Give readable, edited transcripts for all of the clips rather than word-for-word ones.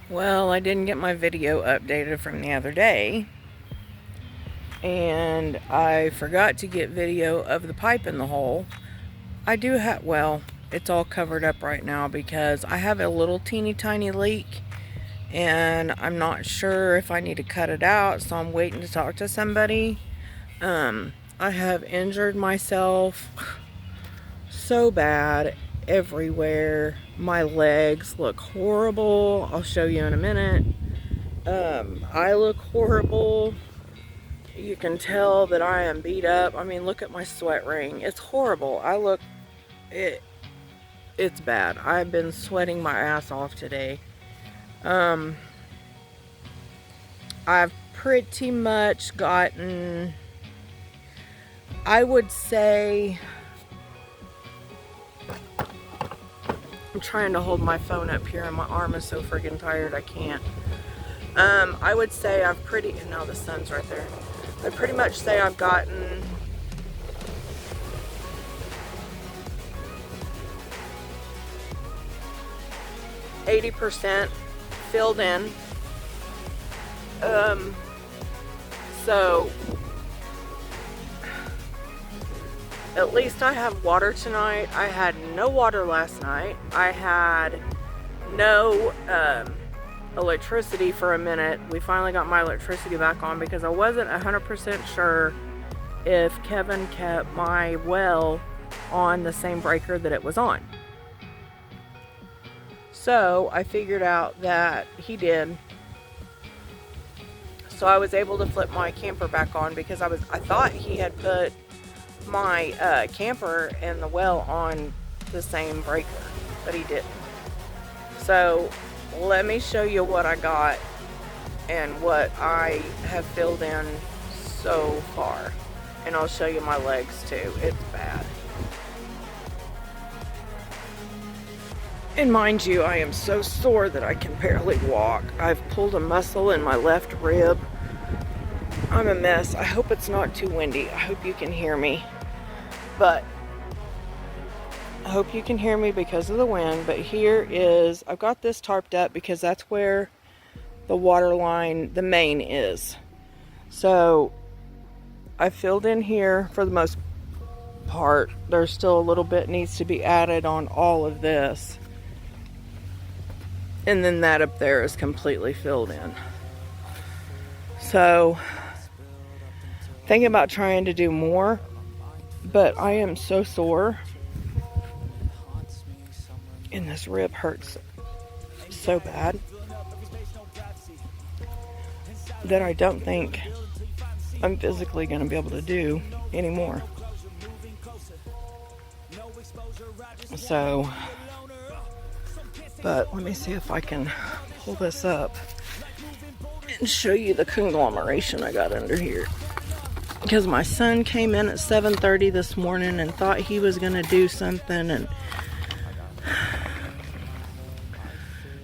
Well, I didn't get my video updated from the other day, and I forgot to get video of the pipe in the hole. I do have, well, it's all covered up right now because I have a little teeny tiny leak, and I'm not sure if I need to cut it out, so I'm waiting to talk to somebody. I have injured myself so bad everywhere. My legs look horrible. I'll show you in a minute. I look horrible. You can tell that I am beat up. I mean, look at my sweat ring. It's horrible. It's bad. I've been sweating my ass off today. I've pretty much gotten, I would say, I'm trying to hold my phone up here and my arm is so freaking tired I can't. I would say I've and now the sun's right there. I'd pretty much say I've gotten 80% filled in. So at least I have water tonight. I had no water last night. I had no electricity for a minute. We finally got my electricity back on because I wasn't 100% sure if Kevin kept my well on the same breaker that it was on. So I figured out that he did. So I was able to flip my camper back on because I thought he had put my camper and the well on the same breaker, but he didn't. So let me show you what I got and what I have filled in so far. And I'll show you my legs too. It's bad. And mind you, I am so sore that I can barely walk. I've pulled a muscle in my left rib. I'm a mess. I hope it's not too windy. I hope you can hear me. But I hope you can hear me because of the wind. But here is, I've got this tarped up because that's where the water line, the main is. So I filled in here for the most part. There's still a little bit needs to be added on all of this. And then that up there is completely filled in. So, thinking about trying to do more, but I am so sore. And this rib hurts so bad that I don't think I'm physically going to be able to do anymore. So, but let me see if I can pull this up and show you the conglomeration I got under here. Because my son came in at 7:30 this morning and thought he was going to do something, and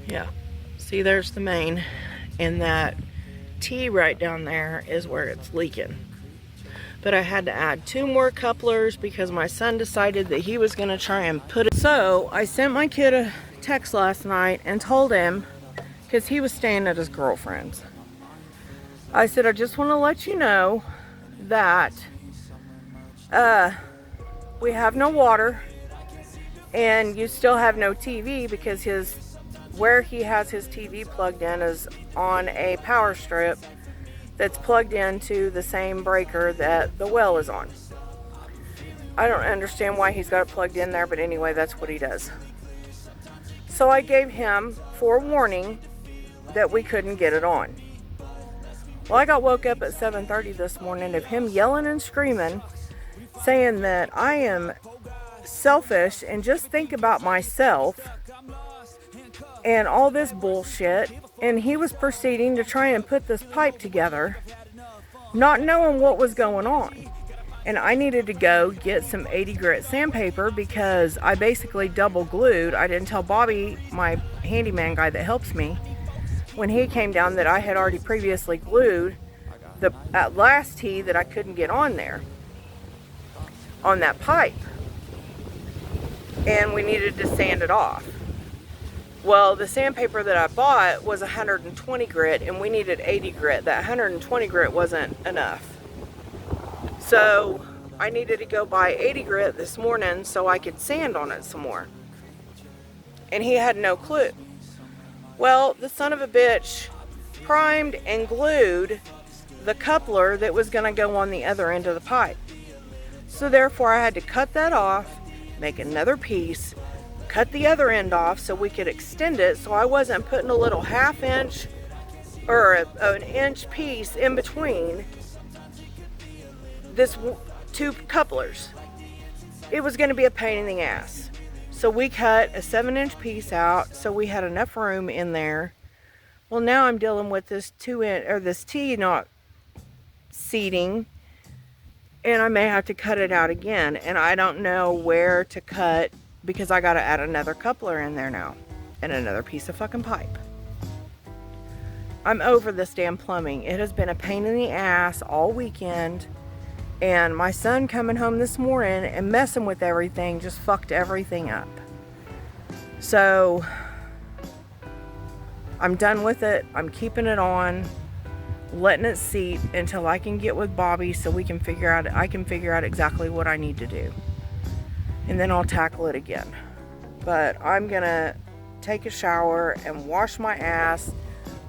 yeah, see, there's the main, and that T right down there is where it's leaking. But I had to add 2 more couplers because my son decided that he was going to try and put it. So I sent my kid a text last night and told him, because he was staying at his girlfriend's, I said, I just want to let you know that we have no water and you still have no TV, because where he has his TV plugged in is on a power strip that's plugged into the same breaker that the well is on. I don't understand why he's got it plugged in there, but anyway, that's what he does. So I gave him forewarning that we couldn't get it on. Well, I got woke up at 7:30 this morning of him yelling and screaming, saying that I am selfish and just think about myself and all this bullshit. And he was proceeding to try and put this pipe together, not knowing what was going on. And I needed to go get some 80 grit sandpaper because I basically double glued. I didn't tell Bobby, my handyman guy that helps me, when he came down, that I had already previously glued the last T that I couldn't get on there, on that pipe. And we needed to sand it off. Well, the sandpaper that I bought was 120 grit and we needed 80 grit. That 120 grit wasn't enough. So I needed to go buy 80 grit this morning so I could sand on it some more. And he had no clue. Well, the son of a bitch primed and glued the coupler that was going to go on the other end of the pipe. So therefore I had to cut that off, make another piece, cut the other end off so we could extend it, so I wasn't putting a little half-inch or an inch piece in between this two couplers. It was going to be a pain in the ass. So we cut a 7-inch piece out so we had enough room in there. Well, now I'm dealing with this 2-inch or this T-knot seating, and I may have to cut it out again, and I don't know where to cut because I got to add another coupler in there now and another piece of fucking pipe. I'm over this damn plumbing. It has been a pain in the ass all weekend, and my son coming home this morning and messing with everything just fucked everything up. So I'm done with it. I'm keeping it on, letting it seat until I can get with Bobby so I can figure out exactly what I need to do. And then I'll tackle it again. But I'm gonna take a shower and wash my ass.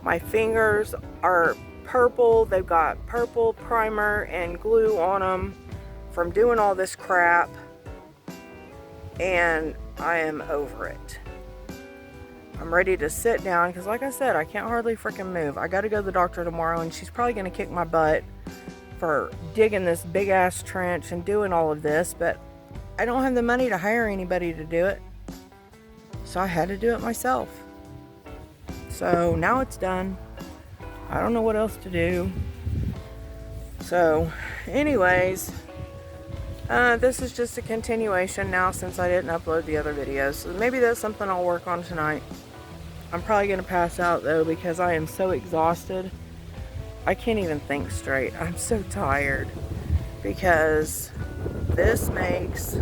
My fingers are purple. They've got purple primer and glue on them from doing all this crap. And I am over it. I'm ready to sit down because, like I said, I can't hardly freaking move. I got to go to the doctor tomorrow, and she's probably going to kick my butt for digging this big ass trench and doing all of this, but I don't have the money to hire anybody to do it, so I had to do it myself. So now it's done. I don't know what else to do. So anyways, this is just a continuation now since I didn't upload the other videos. So maybe that's something I'll work on tonight. I'm probably going to pass out though because I am so exhausted. I can't even think straight. I'm so tired because this makes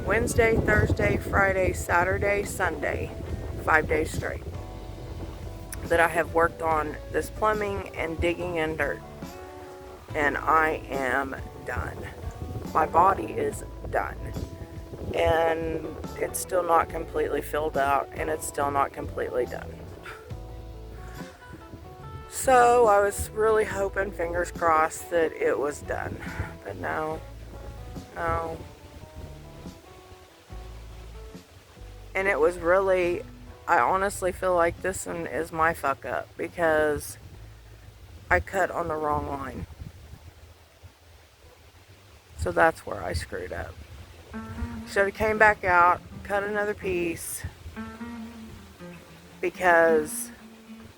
Wednesday, Thursday, Friday, Saturday, Sunday, 5 days straight that I have worked on this plumbing and digging in dirt. And I am done. My body is done. And it's still not completely filled out, and it's still not completely done. So I was really hoping, fingers crossed, that it was done. But no. And it was really, I honestly feel like this one is my fuck up because I cut on the wrong line. So that's where I screwed up. Should have came back out, cut another piece, because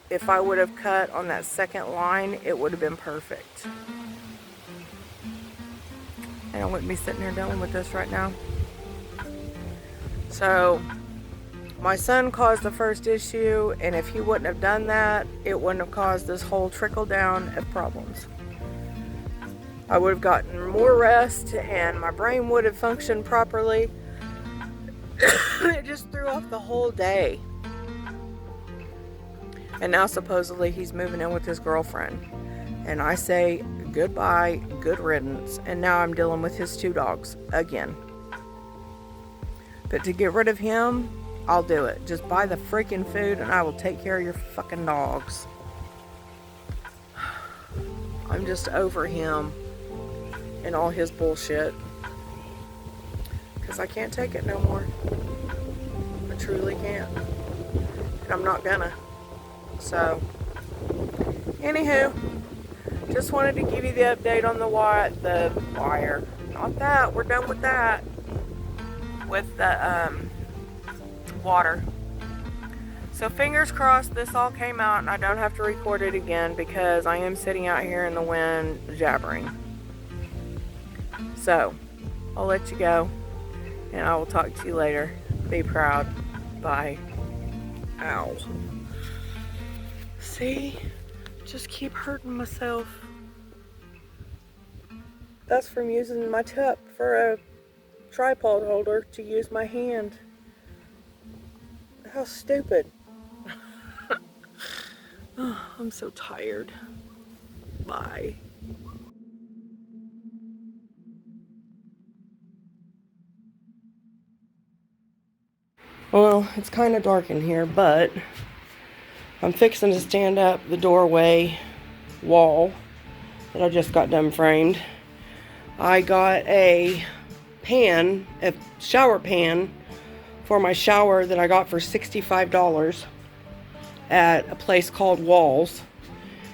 if I would have cut on that second line, it would have been perfect. And I wouldn't be sitting here dealing with this right now. So my son caused the first issue, and if he wouldn't have done that, it wouldn't have caused this whole trickle down of problems. I would have gotten more rest and my brain would have functioned properly. It just threw off the whole day. And now supposedly he's moving in with his girlfriend. And I say goodbye, good riddance. And now I'm dealing with his 2 dogs again. But to get rid of him, I'll do it. Just buy the freaking food and I will take care of your fucking dogs. I'm just over him and all his bullshit. Because I can't take it no more. I truly can't. And I'm not gonna. So, anywho, just wanted to give you the update on the wire. Not that, we're done with that. With the water. So fingers crossed this all came out and I don't have to record it again because I am sitting out here in the wind jabbering. So, I'll let you go, and I will talk to you later. Be proud. Bye. Ow. See? Just keep hurting myself. That's from using my cup for a tripod holder to use my hand. How stupid. Oh, I'm so tired. Bye. Well, it's kind of dark in here, but I'm fixing to stand up the doorway wall that I just got done framed. I got a shower pan for my shower that I got for $65 at a place called Walls.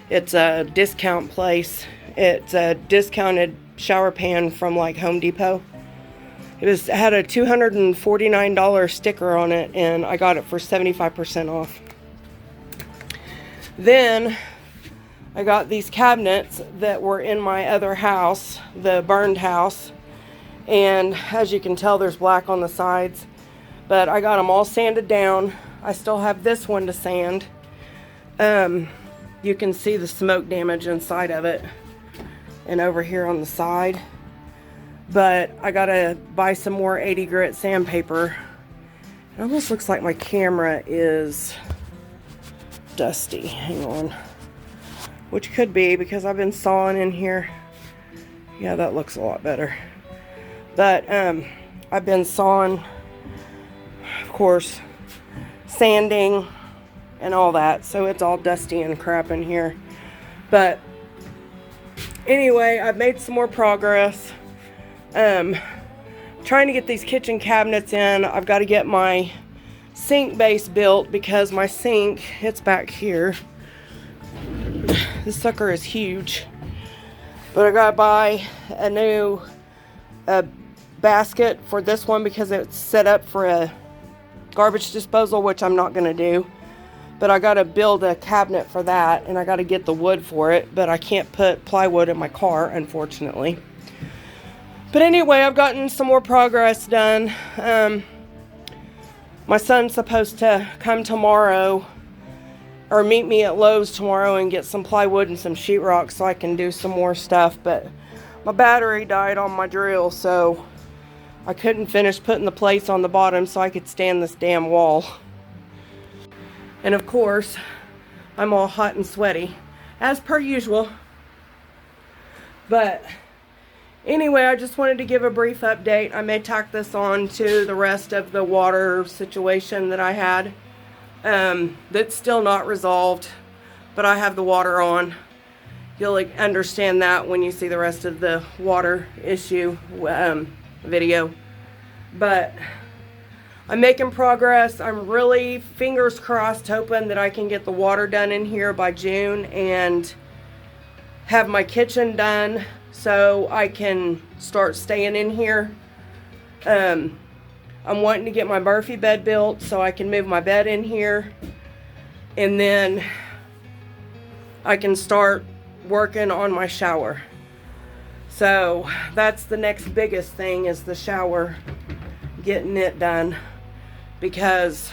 It's a discount place. It's a discounted shower pan from like Home Depot. It had a $249 sticker on it, and I got it for 75% off. Then I got these cabinets that were in my other house, the burned house, and as you can tell, there's black on the sides, but I got them all sanded down. I still have this one to sand. You can see the smoke damage inside of it and over here on the side. But I gotta buy some more 80 grit sandpaper. It almost looks like my camera is dusty. Hang on. Which could be because I've been sawing in here. Yeah, that looks a lot better. But I've been sawing, of course, sanding and all that. So it's all dusty and crap in here. But anyway, I've made some more progress. Trying to get these kitchen cabinets in. I've got to get my sink base built because my sink, it's back here. This sucker is huge. But I gotta buy a new basket for this one because it's set up for a garbage disposal, which I'm not gonna do. But I gotta build a cabinet for that, and I gotta get the wood for it, but I can't put plywood in my car, unfortunately. But anyway, I've gotten some more progress done. My son's supposed to come tomorrow, or meet me at Lowe's tomorrow and get some plywood and some sheetrock so I can do some more stuff. But my battery died on my drill, so I couldn't finish putting the plates on the bottom so I could stand this damn wall. And of course, I'm all hot and sweaty, as per usual. But anyway, I just wanted to give a brief update. I may tack this on to the rest of the water situation that I had. That's still not resolved, but I have the water on. You'll understand that when you see the rest of the water issue video. But I'm making progress. I'm really, fingers crossed, hoping that I can get the water done in here by June and have my kitchen done so I can start staying in here. I'm wanting to get my Murphy bed built so I can move my bed in here, and then I can start working on my shower. So that's the next biggest thing, is the shower, getting it done, because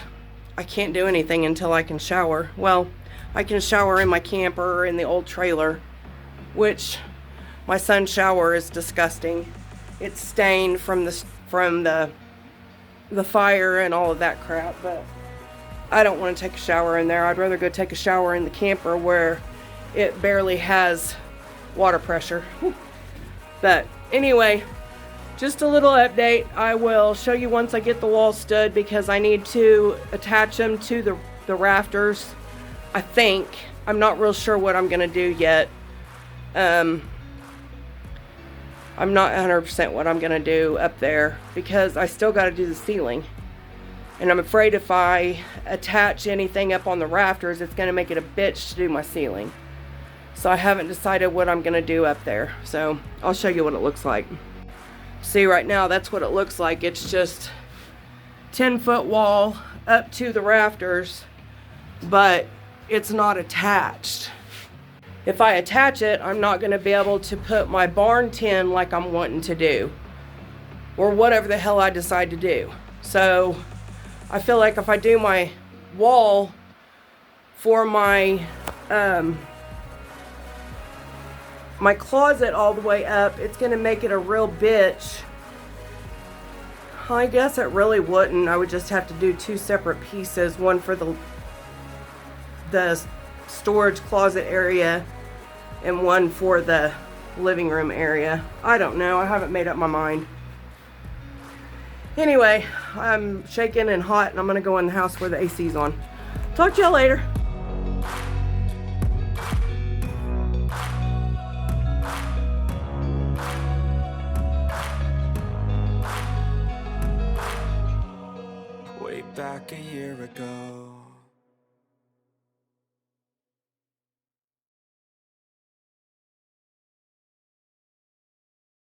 I can't do anything until I can shower. Well, I can shower in my camper or in the old trailer, which my son's shower is disgusting. It's stained from the fire and all of that crap, but I don't want to take a shower in there. I'd rather go take a shower in the camper where it barely has water pressure. But anyway, just a little update. I will show you once I get the wall stood, because I need to attach them to the rafters, I think. I'm not real sure what I'm gonna do yet. I'm not 100% what I'm gonna do up there, because I still gotta do the ceiling. And I'm afraid if I attach anything up on the rafters, it's gonna make it a bitch to do my ceiling. So I haven't decided what I'm gonna do up there. So I'll show you what it looks like. See, right now, that's what it looks like. It's just 10-foot wall up to the rafters, but it's not attached. If I attach it, I'm not going to be able to put my barn tin like I'm wanting to do, or whatever the hell I decide to do. So I feel like if I do my wall for my my closet all the way up, it's going to make it a real bitch. I guess it really wouldn't. I would just have to do two separate pieces, one for the storage closet area and one for the living room area. I don't know. I haven't made up my mind. Anyway, I'm shaking and hot, and I'm gonna go in the house where the AC's on. Talk to y'all later. Way back a year ago,